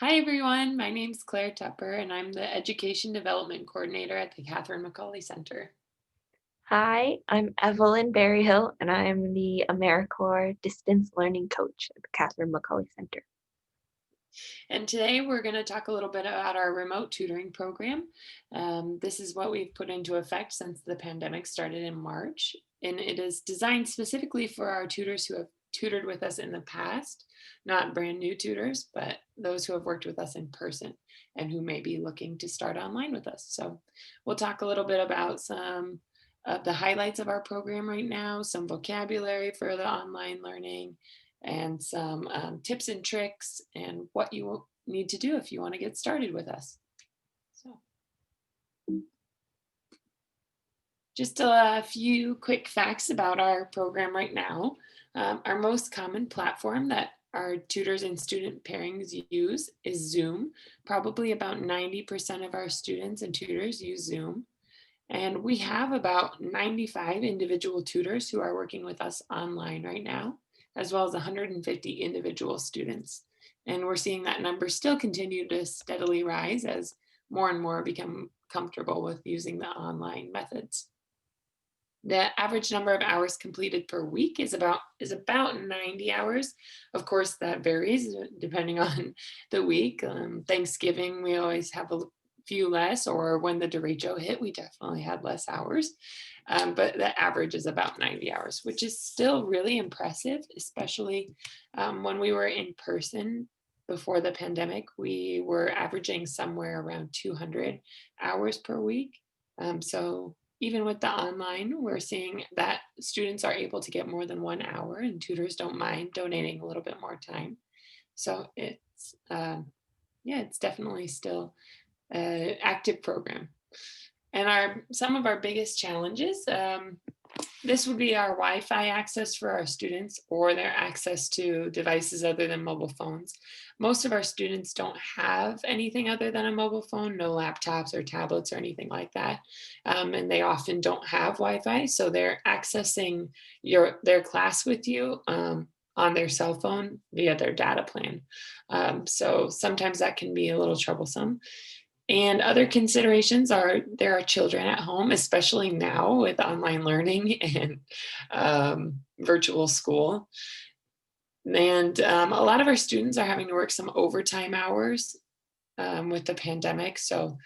Hi everyone, my name's Claire Tupper and I'm the Education Development Coordinator at the Catherine McCauley Center. Hi, I'm Evelyn Berryhill, and I'm the AmeriCorps Distance Learning Coach at the Catherine McCauley Center. And today we're going to talk a little bit about our remote tutoring program. This is what we've put into effect since the pandemic started in March, and it is designed specifically for our tutors who have tutored with us in the past, not brand new tutors, but those who have worked with us in person and who may be looking to start online with us. So we'll talk a little bit about some of the highlights of our program right now, some vocabulary for the online learning, and some tips and tricks and what you will need to do if you want to get started with us. So just a few quick facts about our program right now. Our most common platform that our tutors and student pairings use is Zoom. Probably about 90% of our students and tutors use Zoom. And we have about 95 individual tutors who are working with us online right now, as well as 150 individual students. And we're seeing that number still continue to steadily rise as more and more become comfortable with using the online methods. The average number of hours completed per week is about 90 hours. Of course, that varies depending on the week. Thanksgiving, we always have a few less, or when the derecho hit, we definitely had less hours. But the average is about 90 hours, which is still really impressive, especially when we were in person before the pandemic. We were averaging somewhere around 200 hours per week. So even with the online, we're seeing that students are able to get more than 1 hour, and tutors don't mind donating a little bit more time. So yeah, it's definitely still an active program. And some of our biggest challenges, this would be our Wi-Fi access for our students or their access to devices other than mobile phones. Most of our students don't have anything other than a mobile phone, no laptops or tablets or anything like that. And they often don't have Wi-Fi, so they're accessing their class with you on their cell phone via their data plan. So sometimes that can be a little troublesome. And other considerations are there are children at home, especially now with online learning and virtual school. And a lot of our students are having to work some overtime hours with the pandemic. So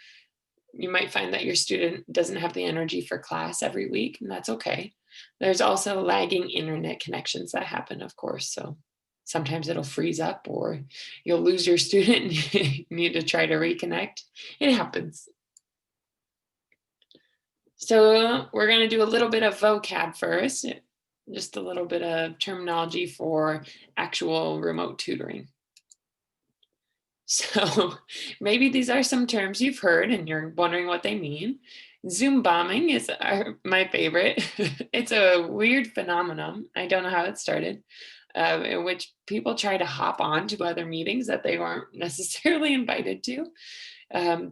you might find that your student doesn't have the energy for class every week, and that's okay. There's also lagging internet connections that happen, of course. So sometimes it'll freeze up or you'll lose your student and you need to try to reconnect. It happens. So we're going to do a little bit of vocab first, just a little bit of terminology for actual remote tutoring. So maybe these are some terms you've heard and you're wondering what they mean. Zoom bombing is my favorite. It's a weird phenomenon. I don't know how it started, in which people try to hop on to other meetings that they weren't necessarily invited to.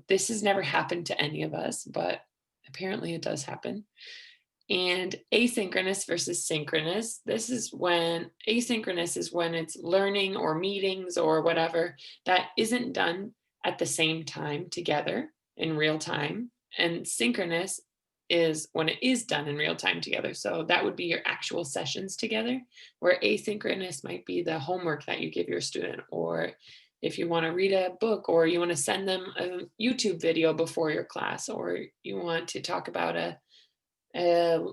This has never happened to any of us, but apparently it does happen. And asynchronous versus synchronous. This is when asynchronous is when it's learning or meetings or whatever that isn't done at the same time together in real time. And synchronous is when it is done in real time together. So that would be your actual sessions together, where asynchronous might be the homework that you give your student, or if you want to read a book, or you want to send them a YouTube video before your class, or you want to talk about a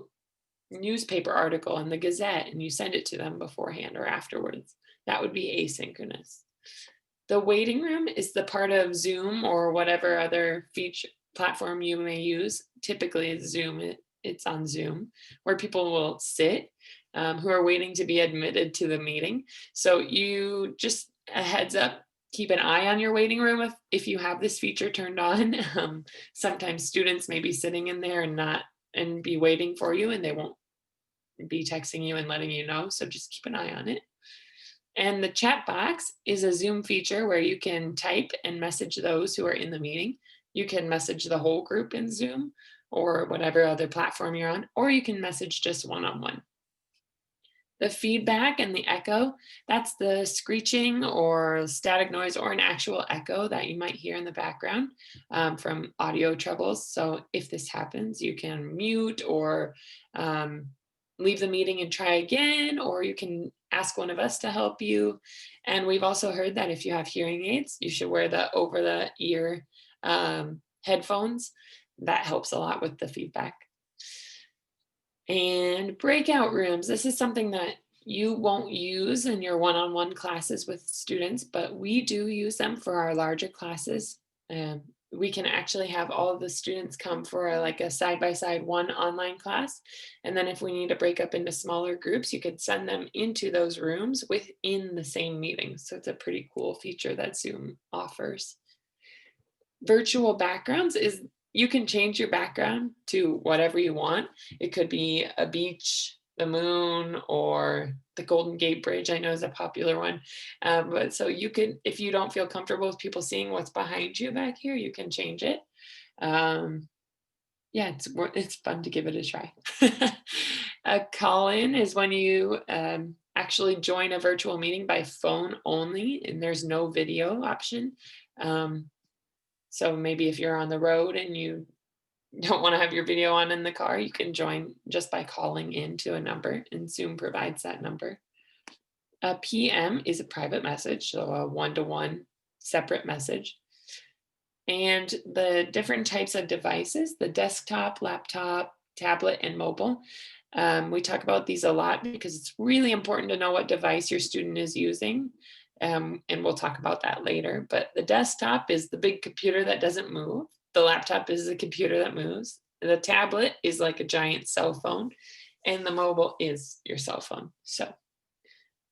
newspaper article in the Gazette and you send it to them beforehand or afterwards. That would be asynchronous. The waiting room is the part of Zoom or whatever other feature platform you may use. Typically, it's Zoom. It's on Zoom where people will sit who are waiting to be admitted to the meeting. So you just a heads up. Keep an eye on your waiting room if you have this feature turned on. Sometimes students may be sitting in there and be waiting for you, and they won't be texting you and letting you know. So just keep an eye on it. And the chat box is a Zoom feature where you can type and message those who are in the meeting. You can message the whole group in Zoom or whatever other platform you're on, or you can message just one on one. The feedback and the echo, that's the screeching or static noise or an actual echo that you might hear in the background from audio troubles. So if this happens, you can mute or um, leave the meeting and try again, or you can ask one of us to help you. And we've also heard that if you have hearing aids, you should wear the over the ear headphones. That helps a lot with the feedback. And breakout rooms. This is something that you won't use in your one-on-one classes with students, but we do use them for our larger classes. We can actually have all of the students come for like a side-by-side one online class. And then if we need to break up into smaller groups, you could send them into those rooms within the same meeting. So it's a pretty cool feature that Zoom offers. Virtual backgrounds is you can change your background to whatever you want. It could be a beach, the moon, or the Golden Gate Bridge, I know is a popular one. But so you can, if you don't feel comfortable with people seeing what's behind you back here, you can change it. Yeah, it's fun to give it a try. A call-in is when you actually join a virtual meeting by phone only, and there's no video option. So maybe if you're on the road and you don't want to have your video on in the car, you can join just by calling into a number, and Zoom provides that number. A PM is a private message, so a one-to-one separate message. And the different types of devices, the desktop, laptop, tablet, and mobile. We talk about these a lot because it's really important to know what device your student is using. And we'll talk about that later. But the desktop is the big computer that doesn't move. The laptop is the computer that moves. The tablet is like a giant cell phone. And the mobile is your cell phone. So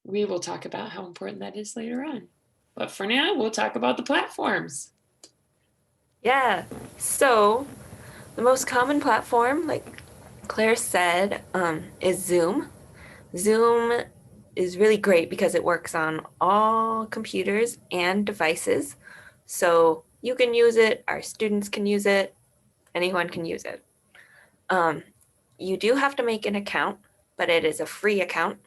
we will talk about how important that is later on. But for now, we'll talk about the platforms. Yeah, so the most common platform, like Claire said, is Zoom. Zoom is really great because it works on all computers and devices. So you can use it, our students can use it, anyone can use it. You do have to make an account, but it is a free account.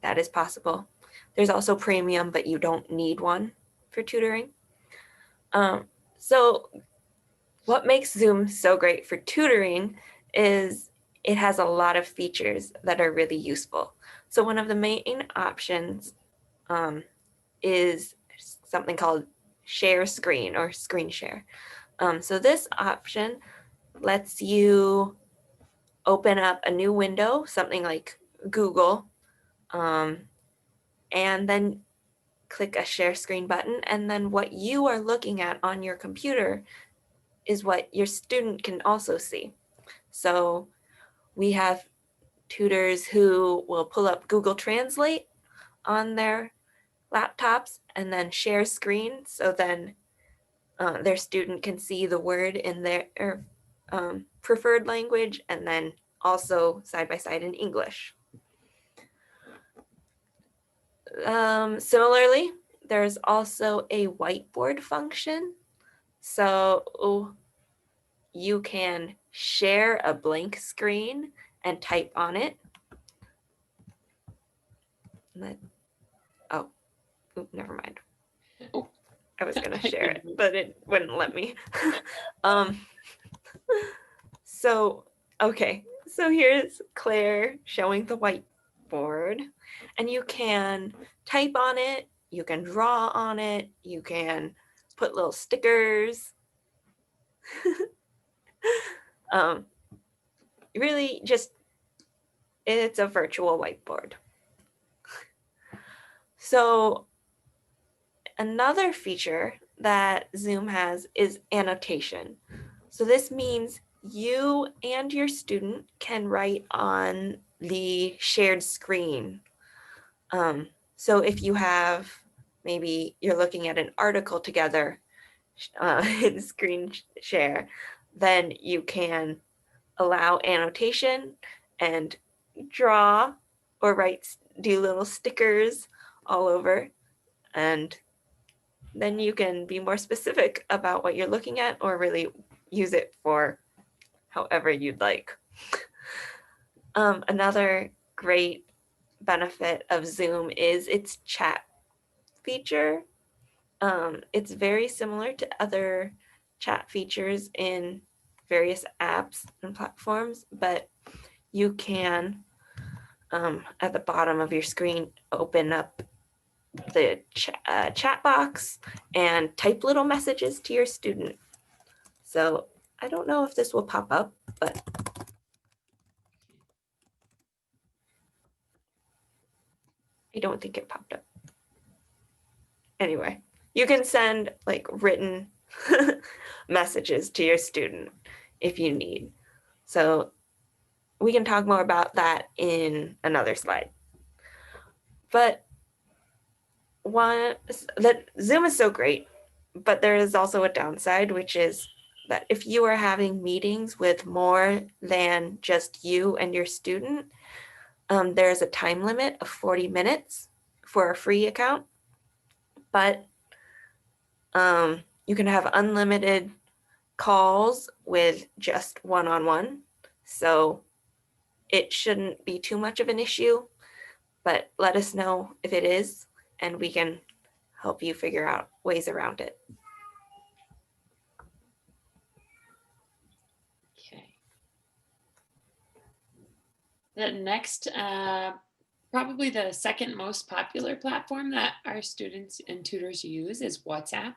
That is possible. There's also premium, but you don't need one for tutoring. So what makes Zoom so great for tutoring is it has a lot of features that are really useful. So one of the main options is something called share screen or screen share. So this option lets you open up a new window, something like Google, and then click a share screen button. And then what you are looking at on your computer is what your student can also see. So we have tutors who will pull up Google Translate on their laptops and then share screen. So then their student can see the word in their preferred language and then also side by side in English. Similarly, there's also a whiteboard function. So you can share a blank screen and type on it. Never mind. I was gonna share it, but it wouldn't let me. Okay, so here's Claire showing the whiteboard, and you can type on it, you can draw on it, you can put little stickers. Really just, it's a virtual whiteboard. So another feature that Zoom has is annotation. So this means you and your student can write on the shared screen. So if you have, maybe you're looking at an article together in screen share, then you can allow annotation and draw or do little stickers all over, and then you can be more specific about what you're looking at or really use it for however you'd like. Another great benefit of Zoom is its chat feature. It's very similar to other chat features in various apps and platforms, but you can, at the bottom of your screen, open up the chat box and type little messages to your student. So I don't know if this will pop up, but I don't think it popped up. Anyway, you can send like written messages to your student if you need. So we can talk more about that in another slide. But one that Zoom is so great, but there is also a downside, which is that if you are having meetings with more than just you and your student, there's a time limit of 40 minutes for a free account, but you can have unlimited calls with just one-on-one. So it shouldn't be too much of an issue, but let us know if it is, and we can help you figure out ways around it. Okay. The next, probably the second most popular platform that our students and tutors use is WhatsApp.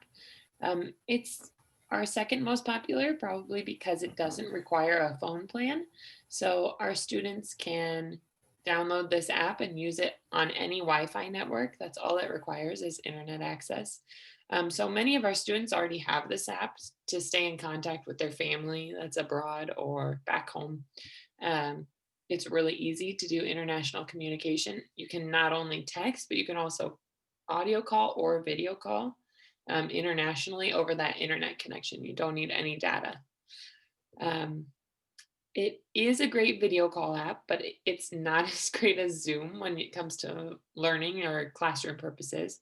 It's our second most popular, probably because it doesn't require a phone plan. So our students can download this app and use it on any Wi-Fi network. That's all it requires is internet access. So many of our students already have this app to stay in contact with their family that's abroad or back home. Um, it's really easy to do international communication. You can not only text, but you can also audio call or video call internationally over that internet connection. You don't need any data. It is a great video call app, but it's not as great as Zoom when it comes to learning or classroom purposes,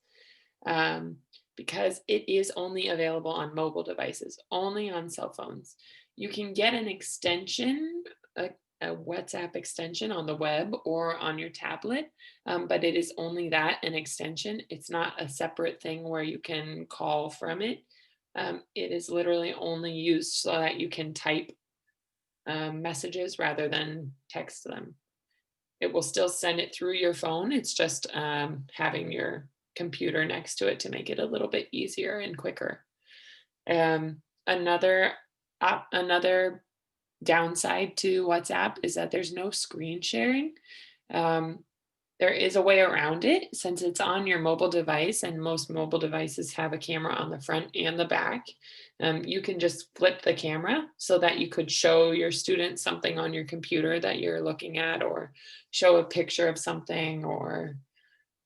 because it is only available on mobile devices, only on cell phones. You can get an extension, a WhatsApp extension on the web or on your tablet, but it is only that, an extension. It's not a separate thing where you can call from it. It is literally only used so that you can type messages rather than text them. It will still send it through your phone. It's just having your computer next to it to make it a little bit easier and quicker. Another downside to WhatsApp is that there's no screen sharing. There is a way around it since it's on your mobile device, and most mobile devices have a camera on the front and the back. You can just flip the camera so that you could show your students something on your computer that you're looking at, or show a picture of something, or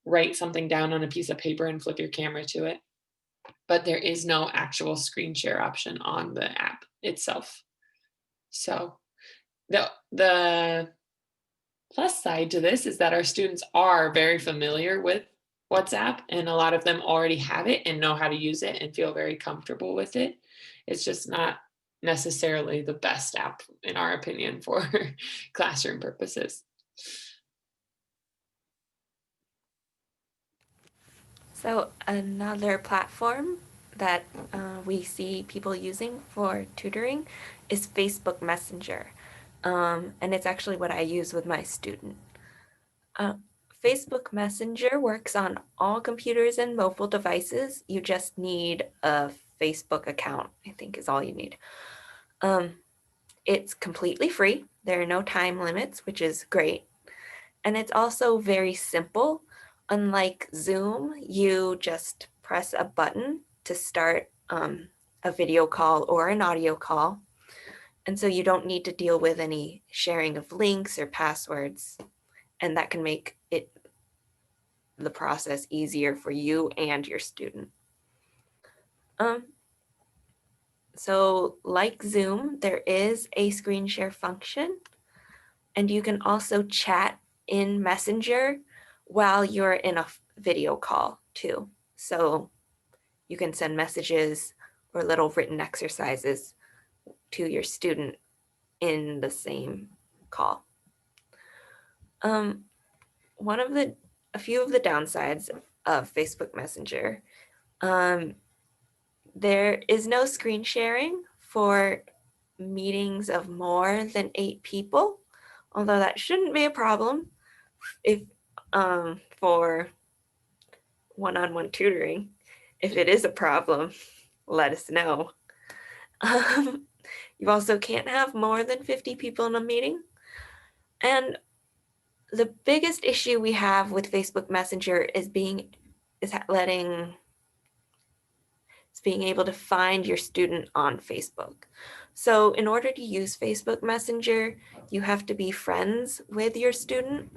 write something down on a piece of paper and flip your camera to it. But there is no actual screen share option on the app itself. So the plus side to this is that our students are very familiar with WhatsApp, and a lot of them already have it and know how to use it and feel very comfortable with it. It's just not necessarily the best app, in our opinion, for classroom purposes. So another platform that we see people using for tutoring is Facebook Messenger. And it's actually what I use with my student. Facebook Messenger works on all computers and mobile devices. You just need a Facebook account, I think is all you need. It's completely free. There are no time limits, which is great. And it's also very simple. Unlike Zoom, you just press a button to start a video call or an audio call. And so you don't need to deal with any sharing of links or passwords. And that can make the process easier for you and your student. So like Zoom, there is a screen share function, and you can also chat in Messenger while you're in a video call too. So you can send messages or little written exercises to your student in the same call. a few of the downsides of Facebook Messenger. There is no screen sharing for meetings of more than 8 people, although that shouldn't be a problem if for one-on-one tutoring. If it is a problem, let us know. You also can't have more than 50 people in a meeting. And the biggest issue we have with Facebook Messenger is being able to find your student on Facebook. So in order to use Facebook Messenger, you have to be friends with your student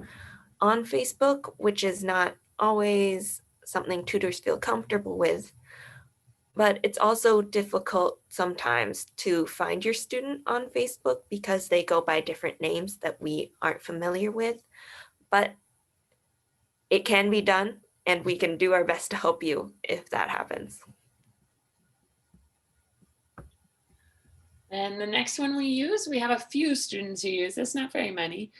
on Facebook, which is not always something tutors feel comfortable with. But it's also difficult sometimes to find your student on Facebook because they go by different names that we aren't familiar with. But it can be done, and we can do our best to help you if that happens. And the next one we have a few students who use this, not very many,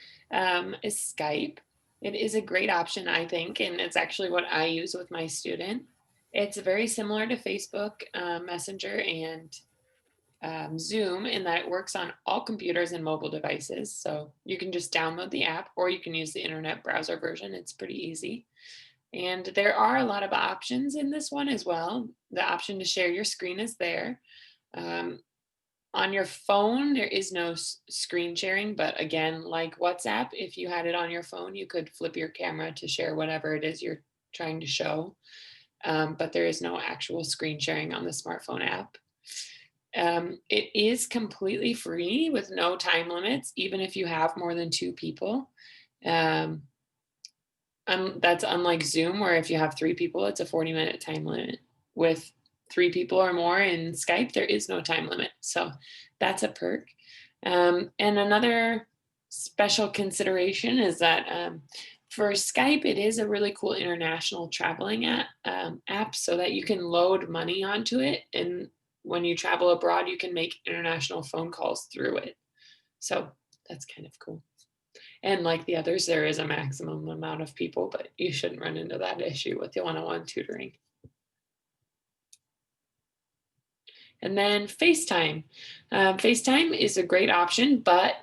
is Skype. It is a great option, I think, and it's actually what I use with my student. It's very similar to Facebook Messenger and Zoom in that it works on all computers and mobile devices. So you can just download the app or you can use the internet browser version. It's pretty easy. And there are a lot of options in this one as well. The option to share your screen is there. Um, on your phone, there is no screen sharing, but again, like WhatsApp, if you had it on your phone, you could flip your camera to share whatever it is you're trying to show. But there is no actual screen sharing on the smartphone app. It is completely free with no time limits, even if you have more than 2 people. Um, that's unlike Zoom, where if you have 3 people, it's a 40-minute time limit. With 3 people or more in Skype, there is no time limit. So that's a perk. And another special consideration is that for Skype, it is a really cool international traveling app so that you can load money onto it. And when you travel abroad, you can make international phone calls through it. So that's kind of cool. And like the others, there is a maximum amount of people, but you shouldn't run into that issue with the one-on-one tutoring. And then FaceTime. FaceTime is a great option, but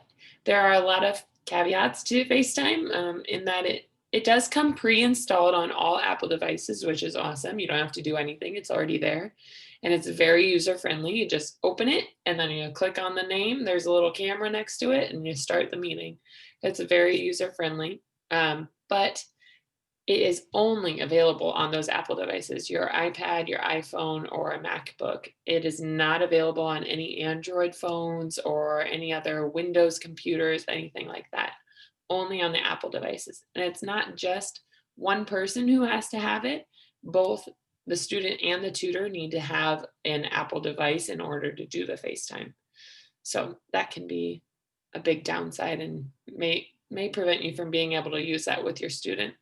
there are a lot of caveats to FaceTime in that it does come pre-installed on all Apple devices, which is awesome. You don't have to do anything. It's already there. And it's very user-friendly. You just open it and then you click on the name. There's a little camera next to it and you start the meeting. It's very user-friendly. But it is only available on those Apple devices, your iPad, your iPhone, or a MacBook. It is not available on any Android phones or any other Windows computers, anything like that. Only on the Apple devices. And it's not just one person who has to have it. Both the student and the tutor need to have an Apple device in order to do the FaceTime. So that can be a big downside and may prevent you from being able to use that with your student.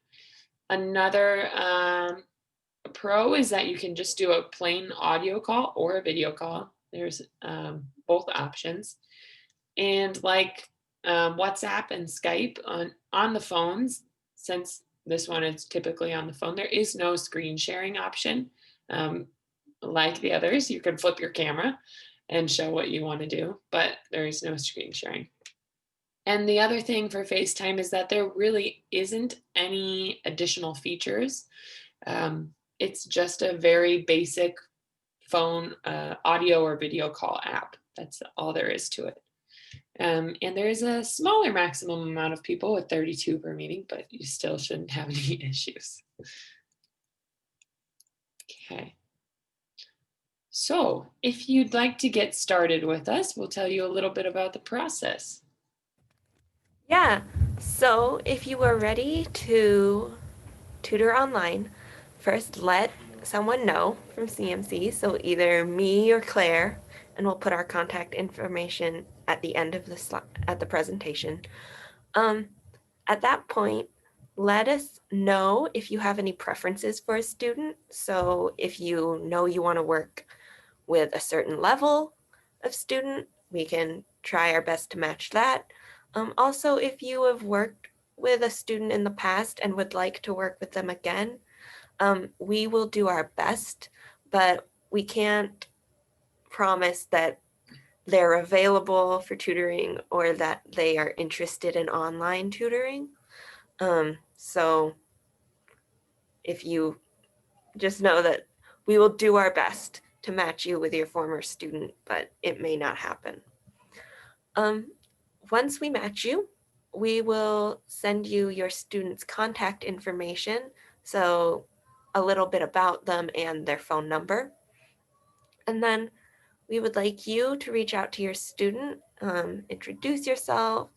Another pro is that you can just do a plain audio call or a video call. There's both options. And like WhatsApp and Skype on the phones, since this one is typically on the phone, there is no screen sharing option. Like the others, you can flip your camera and show what you want to do, but there is no screen sharing. And the other thing for FaceTime is that there really isn't any additional features. It's just a very basic phone audio or video call app. That's all there is to it. And there is a smaller maximum amount of people with 32 per meeting, but you still shouldn't have any issues. Okay. So if you'd like to get started with us, we'll tell you a little bit about the process. Yeah, so if you are ready to tutor online, first let someone know from CMC, so either me or Claire, and we'll put our contact information at the end of the presentation. At that point, let us know if you have any preferences for a student. So if you know you want to work with a certain level of student, we can try our best to match that. Also, if you have worked with a student in the past and would like to work with them again, we will do our best, but we can't promise that they're available for tutoring or that they are interested in online tutoring. So if you just know that we will do our best to match you with your former student, but it may not happen. Once we match you, we will send you your student's contact information, so a little bit about them and their phone number. And then we would like you to reach out to your student, introduce yourself,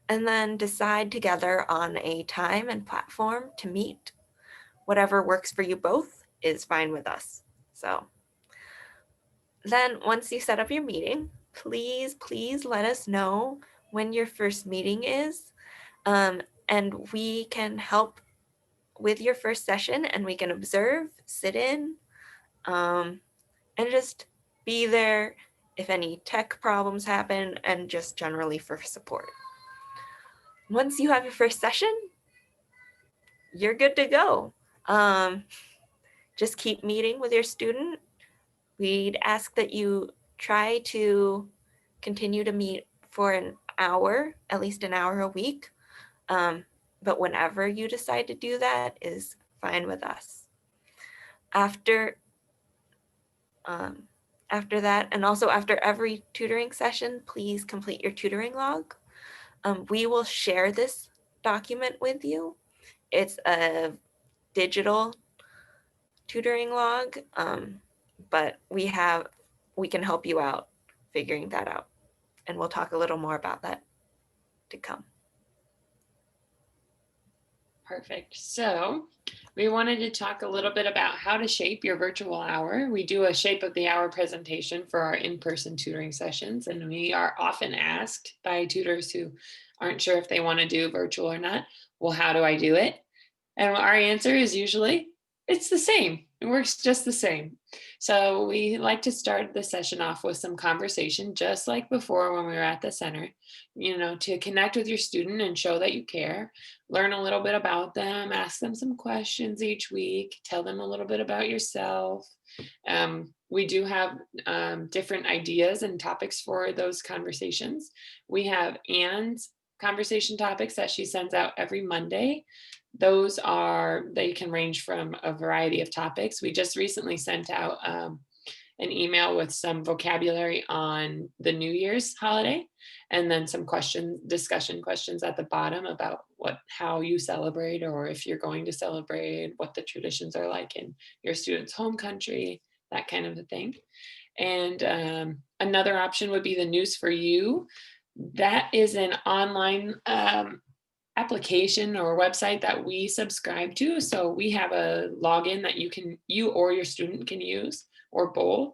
and then decide together on a time and platform to meet. Whatever works for you both is fine with us. So then once you set up your meeting, please let us know when your first meeting is. And we can help with your first session, and we can observe, sit in, and just be there if any tech problems happen, and just generally for support. Once you have your first session, you're good to go. Just keep meeting with your student. We'd ask that you try to continue to meet for an hour, at least an hour a week. But whenever you decide to do that is fine with us. After that, and also after every tutoring session, please complete your tutoring log. We will share this document with you. It's a digital tutoring log, but we can help you out figuring that out. And we'll talk a little more about that to come. Perfect. So we wanted to talk a little bit about how to shape your virtual hour. We do a shape of the hour presentation for our in-person tutoring sessions, and we are often asked by tutors who aren't sure if they want to do virtual or not, well, how do I do it? And our answer is usually, it's the same. It works just the same. So we like to start the session off with some conversation, just like before when we were at the center, to connect with your student and show that you care, learn a little bit about them, ask them some questions each week, tell them a little bit about yourself. We do have different ideas and topics for those conversations. We have Anne's conversation topics that she sends out every Monday. They can range from a variety of topics. We just recently sent out an email with some vocabulary on the New Year's holiday, and then some discussion questions at the bottom about how you celebrate, or if you're going to celebrate, what the traditions are like in your student's home country, that kind of a thing. And another option would be the News for You. That is an online application or website that we subscribe to. So we have a login that you or your student can use, or both.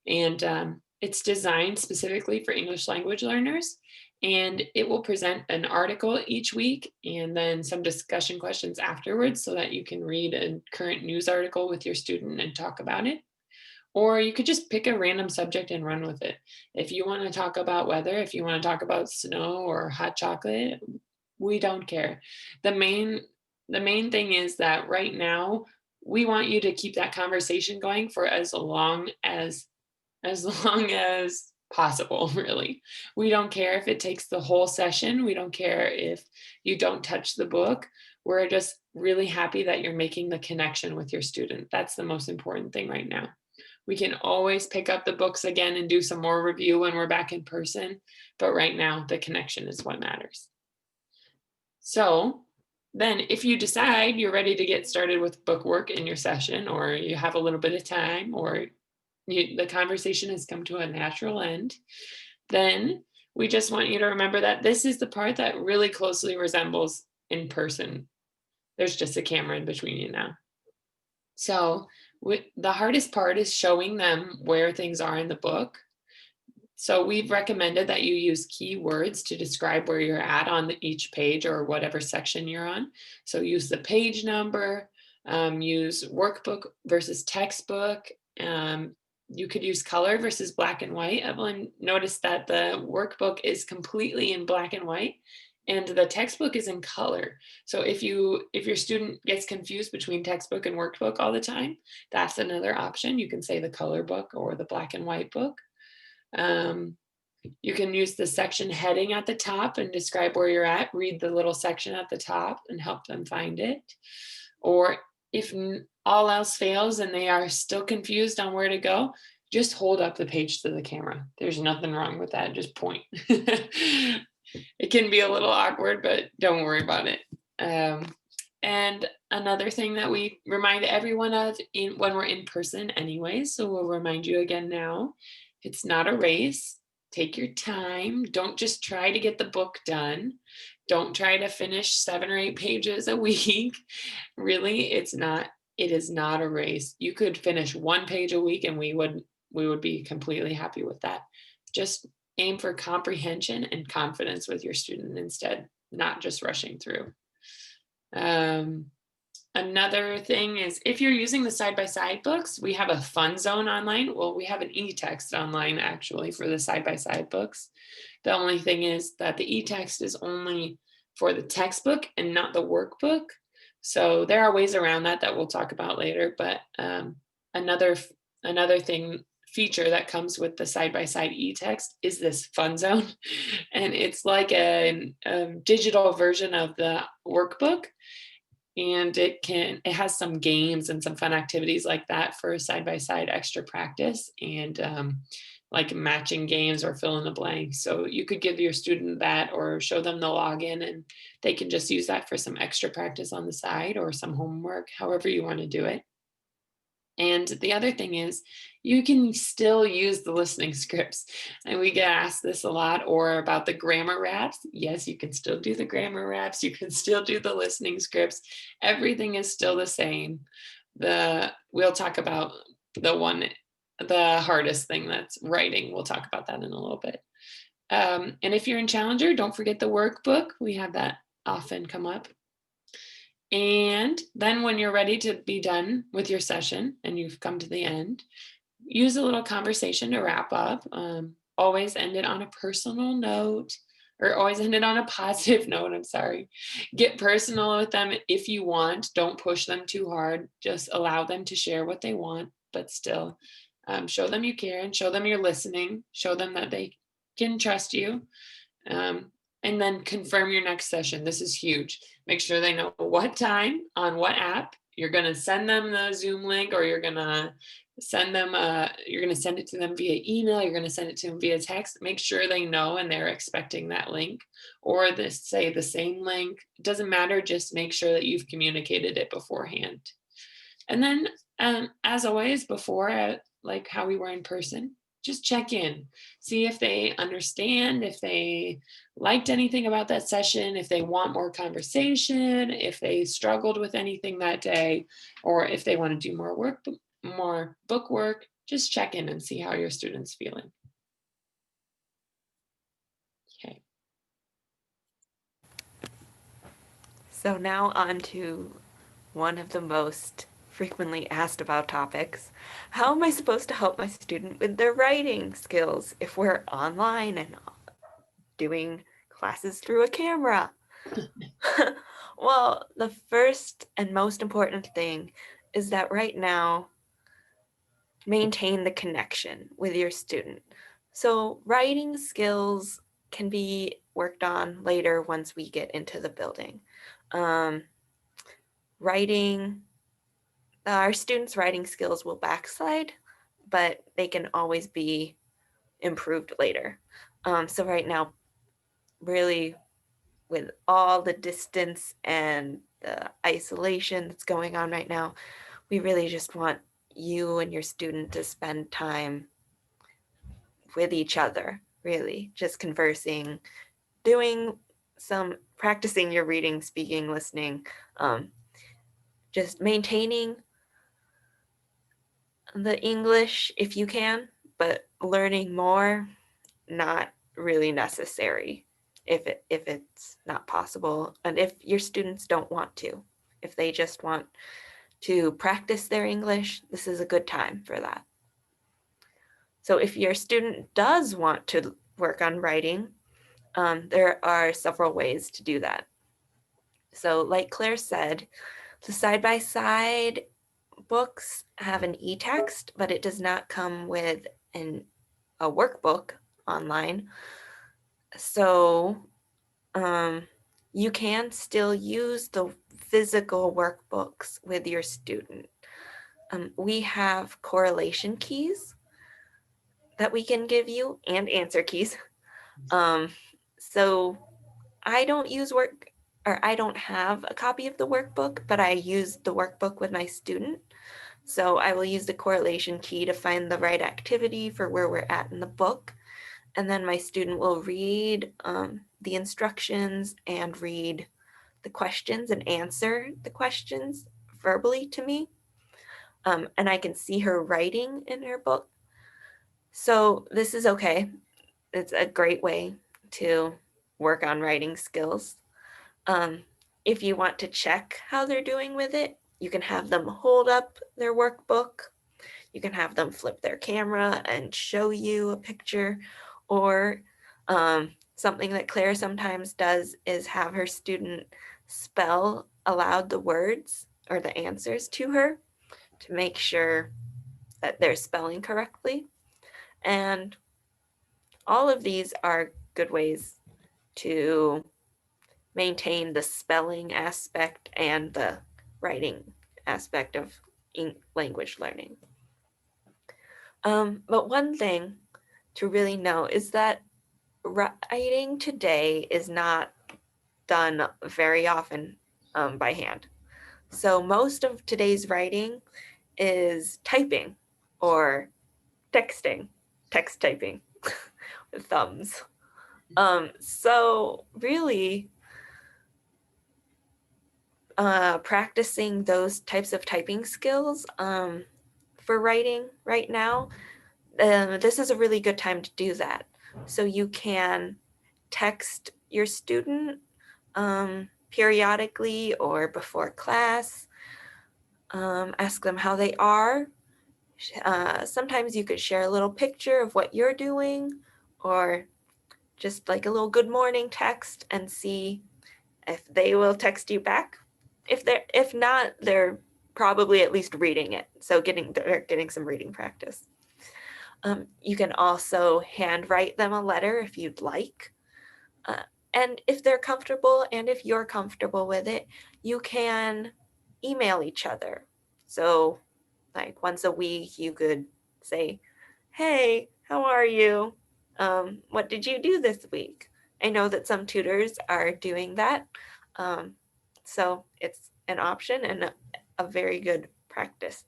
And it's designed specifically for English language learners. And it will present an article each week and then some discussion questions afterwards, so that you can read a current news article with your student and talk about it. Or you could just pick a random subject and run with it. If you want to talk about weather, if you want to talk about snow or hot chocolate, we don't care. The main thing is that right now we want you to keep that conversation going for as long as possible, really. We don't care if it takes the whole session. We don't care if you don't touch the book. We're just really happy that you're making the connection with your student. That's the most important thing right now. We can always pick up the books again and do some more review when we're back in person, but right now the connection is what matters. So then if you decide you're ready to get started with book work in your session, or you have a little bit of time, or the conversation has come to a natural end, then we just want you to remember that this is the part that really closely resembles in person. There's just a camera in between you now. So the hardest part is showing them where things are in the book. So we've recommended that you use keywords to describe where you're at on each page or whatever section you're on. So use the page number, use workbook versus textbook. You could use color versus black and white. Evelyn noticed that the workbook is completely in black and white, And the textbook is in color. So if your student gets confused between textbook and workbook all the time, that's another option. You can say the color book or the black and white book. Um, you can use the section heading at the top and describe where you're at, read the little section at the top and help them find it. Or if all else fails and they are still confused on where to go, just hold up the page to the camera. There's nothing wrong with that. Just point. It can be a little awkward, but don't worry about it. And another thing that we remind everyone of when we're in person anyway, so we'll remind you again now, it's not a race. Take your time. Don't just try to get the book done. Don't try to finish 7 or 8 pages a week. Really, it is not a race. You could finish 1 page a week and we would be completely happy with that. Just aim for comprehension and confidence with your student instead, not just rushing through. Another thing is if you're using the side-by-side books, we have a fun zone online. Well, we have an e-text online actually for the side-by-side books. The only thing is that the e-text is only for the textbook and not the workbook. So there are ways around that we'll talk about later. But another feature that comes with the side-by-side e-text is this fun zone. And it's like a digital version of the workbook. And it has some games and some fun activities like that for side-by-side extra practice and like matching games or fill in the blank. So you could give your student that or show them the login and they can just use that for some extra practice on the side or some homework, however you want to do it. And the other thing is you can still use the listening scripts. And we get asked this a lot, or about the grammar raps. Yes, you can still do the grammar raps. You can still do the listening scripts. Everything is still the same. We'll talk about the hardest thing, that's writing. We'll talk about that in a little bit. And if you're in Challenger, don't forget the workbook. We have that often come up. And then when you're ready to be done with your session and you've come to the end, use a little conversation to wrap up. Always end it on a personal note, or always end it on a positive note. I'm sorry. Get personal with them if you want. Don't push them too hard. Just allow them to share what they want, but still show them you care and show them you're listening. Show them that they can trust you. And then confirm your next session. This is huge. Make sure they know what time on what app. You're going to send them the Zoom link, or you're going to send it to them via email. You're going to send it to them via text. Make sure they know and they're expecting that link, or the same link. It doesn't matter. Just make sure that you've communicated it beforehand. And then, as always, before, like how we were in person, just check in, see if they understand, if they liked anything about that session, if they want more conversation, if they struggled with anything that day, or if they want to do more book work. Just check in and see how your student's feeling. Okay. So now on to one of the most frequently asked about topics. How am I supposed to help my student with their writing skills if we're online and doing classes through a camera? Well, the first and most important thing is that right now, maintain the connection with your student. So writing skills can be worked on later once we get into the building. Our students' writing skills will backslide, but they can always be improved later. So right now, really, with all the distance and the isolation that's going on right now, we really just want you and your student to spend time with each other, really, just conversing, practicing your reading, speaking, listening, just maintaining the English if you can, but learning more, not really necessary if it's not possible. And if your students don't want to, if they just want to practice their English, this is a good time for that. So if your student does want to work on writing, There are several ways to do that. So like Claire said, the side-by-side books have an e-text, but it does not come with a workbook online. So you can still use the physical workbooks with your student. We have correlation keys that we can give you and answer keys. So I don't I don't have a copy of the workbook, but I use the workbook with my student. So I will use the correlation key to find the right activity for where we're at in the book. And then my student will read the instructions and read the questions and answer the questions verbally to me. And I can see her writing in her book. So this is okay. It's a great way to work on writing skills. If you want to check how they're doing with it, you can have them hold up their workbook. You can have them flip their camera and show you a picture, or something that Claire sometimes does is have her student spell aloud the words or the answers to her to make sure that they're spelling correctly. And all of these are good ways to maintain the spelling aspect and the writing aspect of language learning. But one thing to really know is that writing today is not done very often by hand. So most of today's writing is typing or texting, text typing with thumbs. So really practicing those types of typing skills for writing right now, this is a really good time to do that. So you can text your student periodically or before class, ask them how they are. Sometimes you could share a little picture of what you're doing, or just like a little good morning text, and see if they will text you back. If not, they're probably at least reading it. So they're getting some reading practice. You can also handwrite them a letter if you'd like. And if they're comfortable and if you're comfortable with it, you can email each other. So like once a week, you could say, hey, how are you? What did you do this week? I know that some tutors are doing that. So it's an option and a very good practice,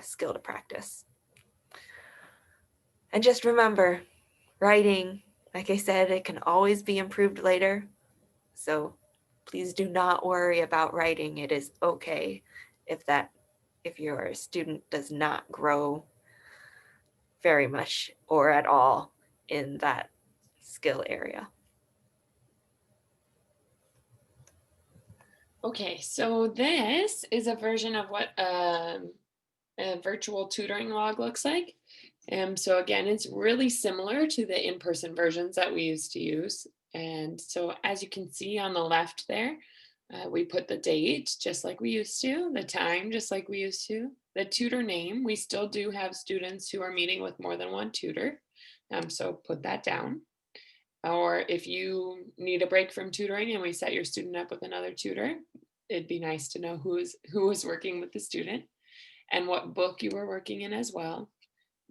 skill to practice. And just remember, writing, like I said, it can always be improved later. So please do not worry about writing. It is okay if your student does not grow very much or at all in that skill area. Okay, so this is a version of what a virtual tutoring log looks like. So again, it's really similar to the in-person versions that we used to use. And so as you can see on the left there, we put the date just like we used to, the time just like we used to, the tutor name. We still do have students who are meeting with more than one tutor. So put that down. Or if you need a break from tutoring and we set your student up with another tutor, it'd be nice to know who is working with the student and what book you were working in as well.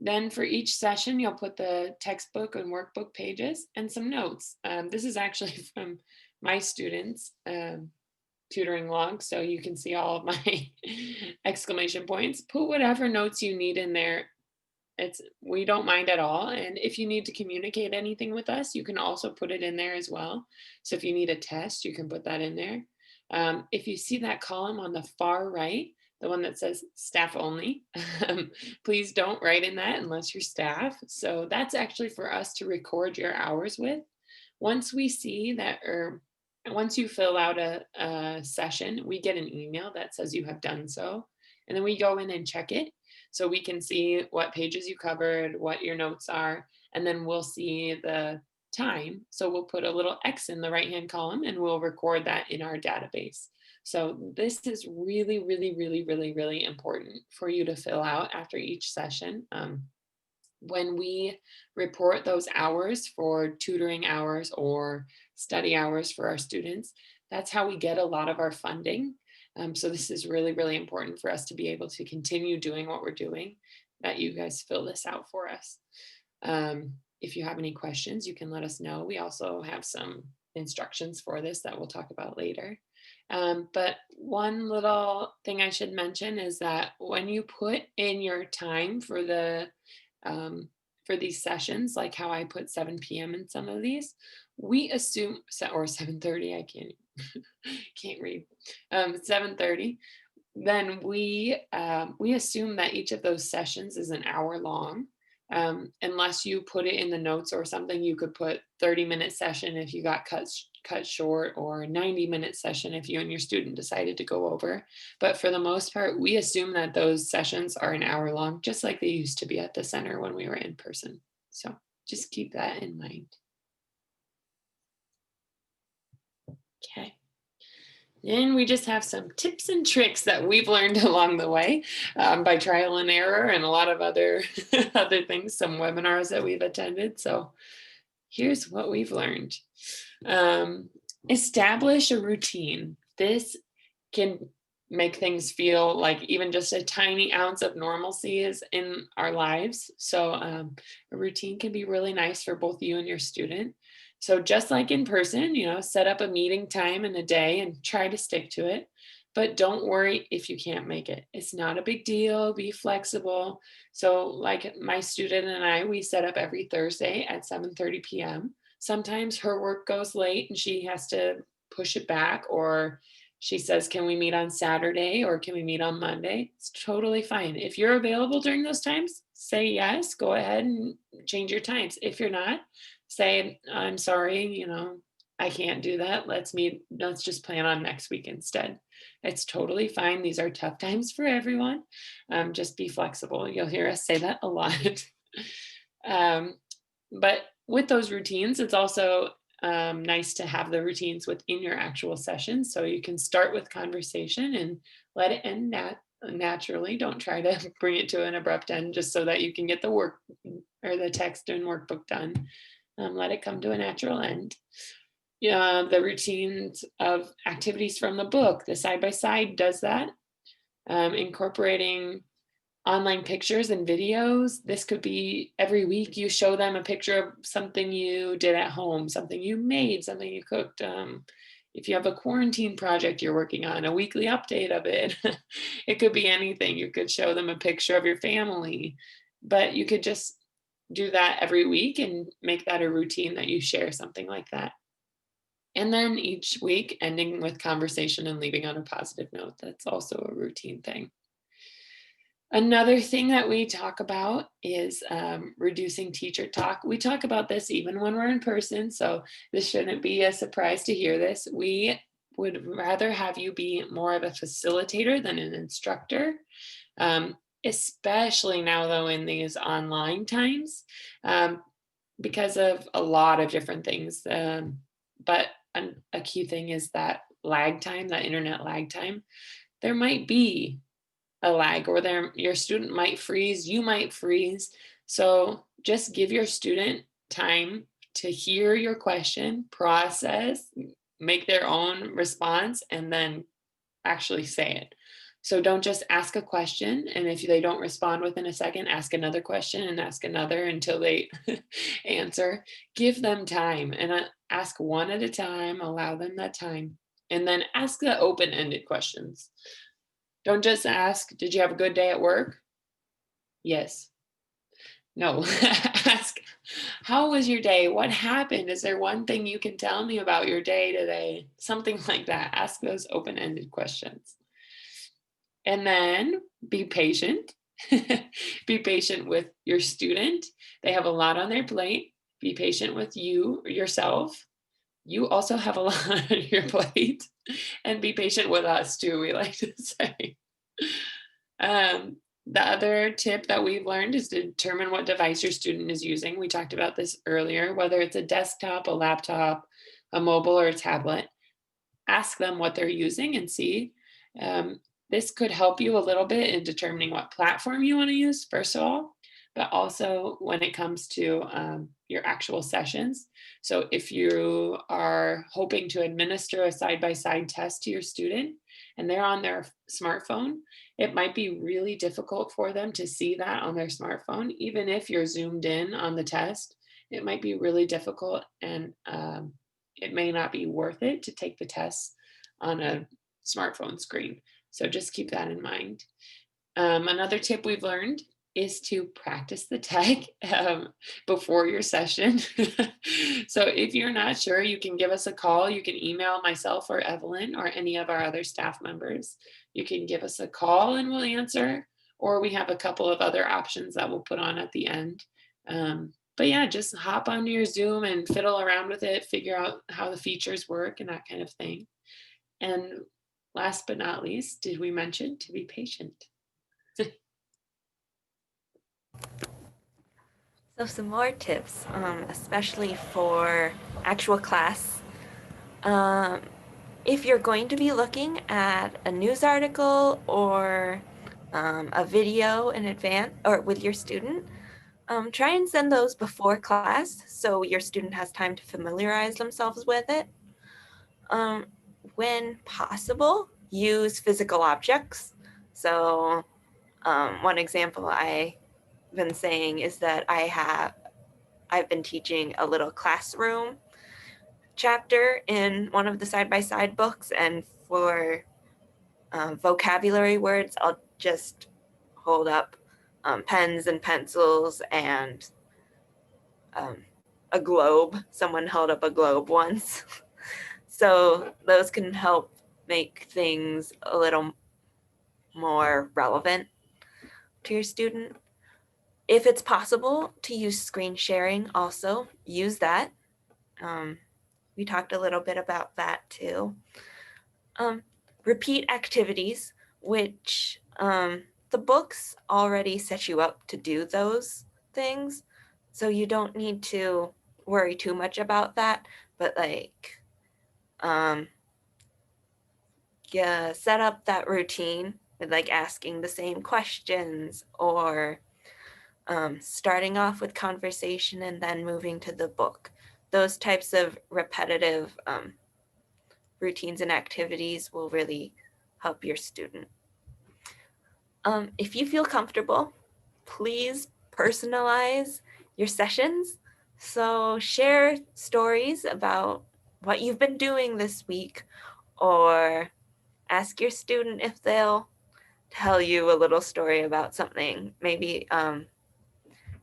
Then for each session, you'll put the textbook and workbook pages and some notes. This is actually from my students' tutoring log, so you can see all of my exclamation points. Put whatever notes you need in there. We don't mind at all. And if you need to communicate anything with us, you can also put it in there as well. So if you need a test, you can put that in there. If you see that column on the far right, the one that says staff only, please don't write in that unless you're staff. So that's actually for us to record your hours with. Once we see that, or once you fill out a session, we get an email that says you have done so. And then we go in and check it. So we can see what pages you covered, what your notes are, and then we'll see the time. So we'll put a little X in the right-hand column and we'll record that in our database. So this is really, really, really, really, really important for you to fill out after each session. When we report those hours for tutoring hours or study hours for our students, that's how we get a lot of our funding. So this is really, really important for us to be able to continue doing what we're doing, that you guys fill this out for us. If you have any questions, you can let us know. We also have some instructions for this that we'll talk about later. But one little thing I should mention is that when you put in your time for these sessions, like how I put 7 p.m. in some of these, we assume, or 7:30, I can't read, 7:30, then we assume that each of those sessions is an hour long. Unless you put it in the notes or something, you could put 30-minute session if you got cut short, or 90-minute session if you and your student decided to go over. But for the most part, we assume that those sessions are an hour long, just like they used to be at the center when we were in person. So just keep that in mind. Okay. And we just have some tips and tricks that we've learned along the way, by trial and error and a lot of other other things, some webinars that we've attended. So here's what we've learned. Establish a routine. This can make things feel like even just a tiny ounce of normalcy is in our lives. So a routine can be really nice for both you and your student. So just like in person, set up a meeting time in a day and try to stick to it. But don't worry if you can't make it. It's not a big deal. Be flexible. So like my student and I, we set up every Thursday at 7:30 p.m. Sometimes her work goes late and she has to push it back, or she says, can we meet on Saturday or can we meet on Monday? It's totally fine. If you're available during those times, say yes, go ahead and change your times. If you're not, say, I'm sorry, I can't do that. Let's just plan on next week instead. It's totally fine. These are tough times for everyone. Just be flexible. You'll hear us say that a lot. But with those routines, it's also nice to have the routines within your actual session. So you can start with conversation and let it end naturally. Don't try to bring it to an abrupt end just so that you can get the work or the text and workbook done. Let it come to a natural end. The routines of activities from the book, the side-by-side does that. Incorporating online pictures and videos. This could be every week you show them a picture of something you did at home, something you made, something you cooked. If you have a quarantine project you're working on, a weekly update of it. It could be anything. You could show them a picture of your family, but you could just do that every week and make that a routine that you share something like that. And then each week ending with conversation and leaving on a positive note. That's also a routine thing. Another thing that we talk about is reducing teacher talk. We talk about this even when we're in person, so this shouldn't be a surprise to hear this. We would rather have you be more of a facilitator than an instructor, especially now though in these online times, because of a lot of different things. But a key thing is that lag time, that internet lag time. There might be a lag, or your student might freeze, you might freeze. So just give your student time to hear your question, process, make their own response, and then actually say it. So don't just ask a question, and if they don't respond within a second, ask another question and ask another until they answer. Give them time and ask one at a time, allow them that time, and then ask the open-ended questions. Don't just ask, did you have a good day at work? Yes. No. Ask, how was your day? What happened? Is there one thing you can tell me about your day today? Something like that. Ask those open-ended questions. And then be patient. Be patient with your student. They have a lot on their plate. Be patient with yourself. You also have a lot on your plate. And be patient with us too, we like to say. The other tip that we've learned is to determine what device your student is using. We talked about this earlier, whether it's a desktop, a laptop, a mobile, or a tablet. Ask them what they're using and see. This could help you a little bit in determining what platform you want to use, first of all, but also when it comes to your actual sessions. So if you are hoping to administer a side-by-side test to your student and they're on their smartphone, it might be really difficult for them to see that on their smartphone, even if you're zoomed in on the test. It might be really difficult, and it may not be worth it to take the test on a smartphone screen. So just keep that in mind. Another tip we've learned is to practice the tech before your session. So if you're not sure, you can give us a call. You can email myself or Evelyn or any of our other staff members. You can give us a call and we'll answer, or we have a couple of other options that we'll put on at the end. But yeah, just hop onto your Zoom and fiddle around with it, figure out how the features work and that kind of thing. And last but not least, did we mention to be patient? So some more tips, especially for actual class. If you're going to be looking at a news article or a video in advance or with your student, try and send those before class so your student has time to familiarize themselves with it. When possible, use physical objects. So one example I've been saying is that I've been teaching a little classroom chapter in one of the side-by-side books, and for vocabulary words, I'll just hold up pens and pencils and a globe. Someone held up a globe once. So those can help make things a little more relevant to your student. If it's possible to use screen sharing, also use that. We talked a little bit about that too. Repeat activities, which the books already set you up to do those things. So you don't need to worry too much about that, but like, yeah, set up that routine with like asking the same questions or starting off with conversation and then moving to the book. Those types of repetitive routines and activities will really help your student. If you feel comfortable, please personalize your sessions. So share stories about what you've been doing this week, or ask your student if they'll tell you a little story about something. Maybe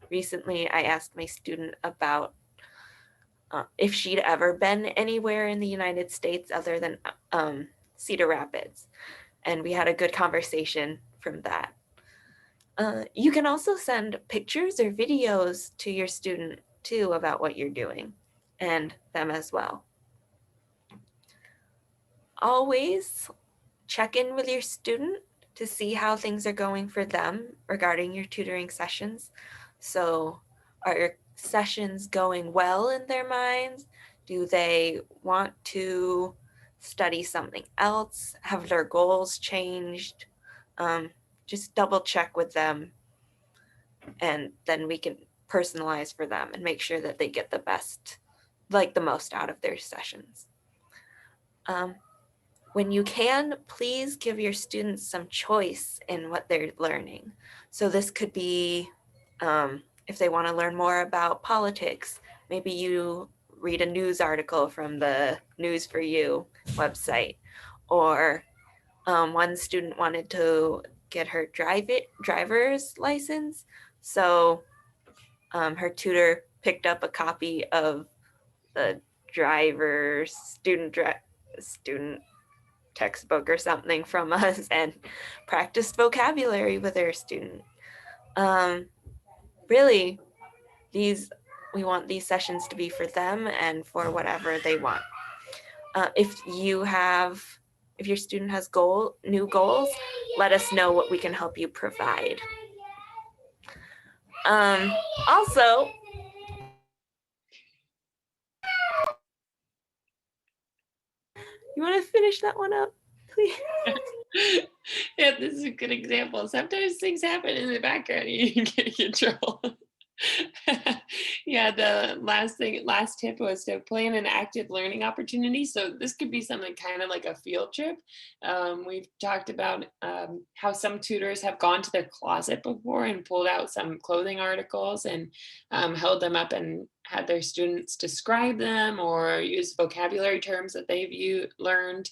recently I asked my student about if she'd ever been anywhere in the United States other than Cedar Rapids. And we had a good conversation from that. You can also send pictures or videos to your student too about what you're doing, and them as well. Always check in with your student to see how things are going for them regarding your tutoring sessions. So are your sessions going well in their minds? Do they want to study something else? Have their goals changed? Just double check with them, and then we can personalize for them and make sure that they get the best, like the most out of their sessions. When you can, please give your students some choice in what they're learning. So this could be if they want to learn more about politics, maybe you read a news article from the News for You website. Or one student wanted to get her driver's license. So her tutor picked up a copy of the driver's student textbook or something from us and practiced vocabulary with her student. Really, we want these sessions to be for them and for whatever they want. If you have If your student has new goals, let us know what we can help you provide. Also, you want to finish that one up, please? Yeah, this is a good example. Sometimes things happen in the background, you get in trouble. Yeah, the last tip was to plan an active learning opportunity. So this could be something kind of like a field trip. We've talked about how some tutors have gone to their closet before and pulled out some clothing articles and held them up and had their students describe them or use vocabulary terms that they've learned,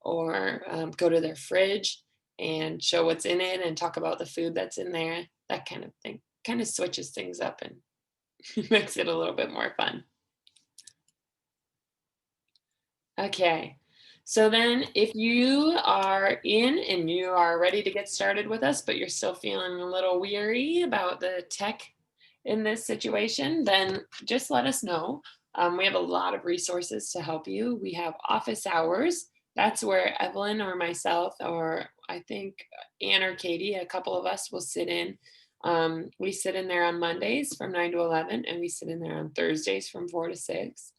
or go to their fridge and show what's in it and talk about the food that's in there, that kind of thing. Kind of switches things up and makes it a little bit more fun. Okay, so then if you are in and you are ready to get started with us, but you're still feeling a little weary about the tech in this situation, then just let us know. We have a lot of resources to help you. We have office hours. That's where Evelyn or myself, or I think Ann or Katie, a couple of us will sit in. We sit in there on Mondays from 9 to 11, and we sit in there on Thursdays from 4 to 6.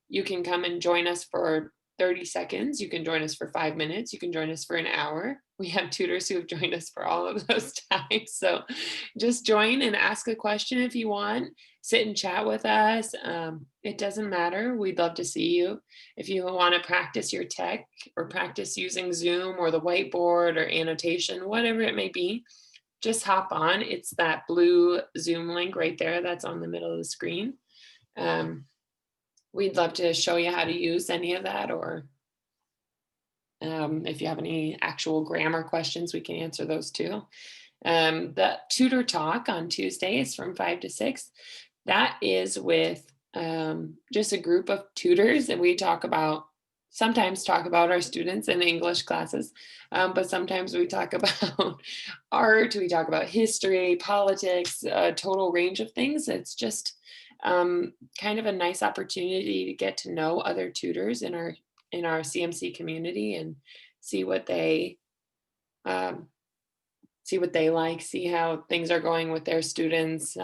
You can come and join us for 30 seconds. You can join us for 5 minutes. You can join us for an hour. We have tutors who have joined us for all of those times. So just join and ask a question if you want. Sit and chat with us. It doesn't matter. We'd love to see you. If you want to practice your tech or practice using Zoom or the whiteboard or annotation, whatever it may be, just hop on. It's that blue Zoom link right there that's on the middle of the screen. We'd love to show you how to use any of that, or if you have any actual grammar questions, we can answer those too. The tutor talk on Tuesdays from 5 to 6, that is with just a group of tutors, and we sometimes talk about our students in English classes, but sometimes we talk about art, we talk about history, politics, a total range of things. It's just kind of a nice opportunity to get to know other tutors in our CMC community and see what they like, see how things are going with their students,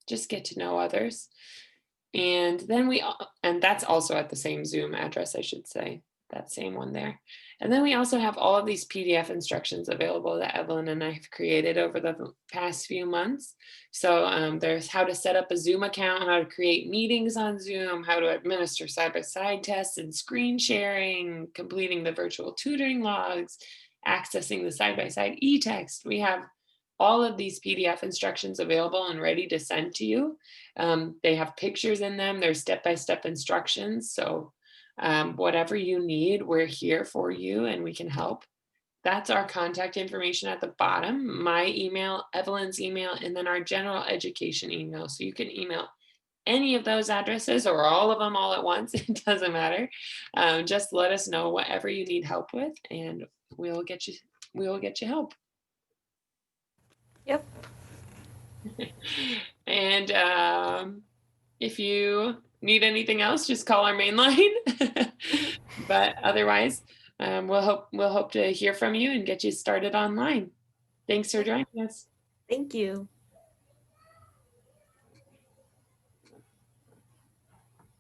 just get to know others. And then and that's also at the same Zoom address, I should say, that same one there. And then we also have all of these PDF instructions available that Evelyn and I have created over the past few months. So there's how to set up a Zoom account, how to create meetings on Zoom, how to administer side-by-side tests and screen sharing, completing the virtual tutoring logs, accessing the side-by-side e-text. We have all of these PDF instructions available and ready to send to you. They have pictures in them. There's step-by-step instructions. So whatever you need, we're here for you and we can help. That's our contact information at the bottom, my email, Evelyn's email, and then our general education email. So you can email any of those addresses or all of them all at once. It doesn't matter. Just let us know whatever you need help with, and we will get you help. Yep. And if you need anything else, just call our main line. But otherwise, we'll hope to hear from you and get you started online. Thanks for joining us. Thank you.